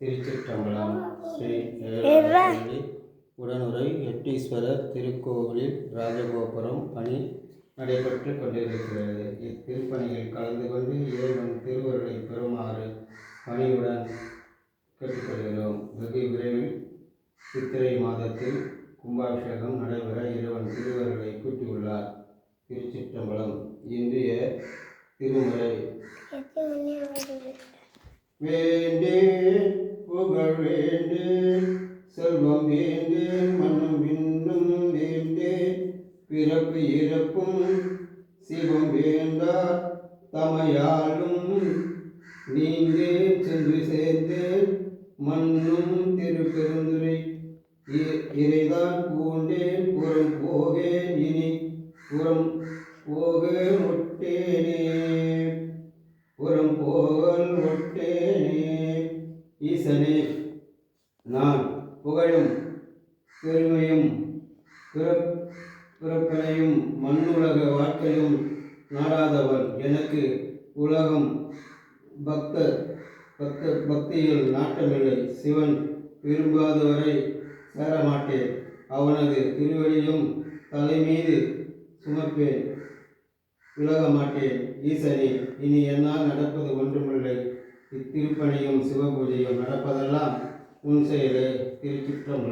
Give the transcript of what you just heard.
திருச்சிற்றம்பலம். ஸ்ரீ ஏழாவதி உடனுறை எட்டீஸ்வரர் திருக்கோவிலில் ராஜகோபுரம் பணி நடைபெற்று கொண்டிருக்கிறது. இத்திருப்பணியில் கலந்து கொண்டு இறைவன் திருவருளை பெறுமாறு பணியுடன் கேட்டுக்கொள்கிறோம். வெகு விரைவில் சித்திரை மாதத்தில் கும்பாபிஷேகம் நடைபெற இறைவன் திருவருளை கூட்டியுள்ளார். திருச்சிற்றம்பலம். இன்றைய திருமுறை. வேண்டேன் புகழ் வேண்டேன், செல்வம் வேண்டேன், மண்ணும் விண்ணும் வேண்டேன், பிறப்பு இறப்பும் சிவம் வேண்டார் தமையாலும் நீந்தேன் சென்று சேர்ந்தேன் மண்ணும் திருப்பெருந்துரை இறைதான் பூண்டேன் புறம் போகேன் இனி புறம் போக ஒட்டேனே புறம் போகல் ஒட்டேனே. ஈசனே, நான் புகழும் பெருமையும் பிறப்பனையும் மண்ணுலக வாழ்க்கையும் நாடாதவன். எனக்கு உலகம் பக்தியில் நாட்டமில்லை. சிவன் விரும்பாதவரை சேரமாட்டேன். அவனது திருவடியும் தலைமீது சுமப்பேன், விலக மாட்டேன். ஈசனே, இனி என்னால் நடப்பது ஒன்றுமில்லை. இத்திருப்பணியும் சிவபூஜையும் நடப்பதெல்லாம் உன் செயலே. திருச்சிற்றம்பலம்.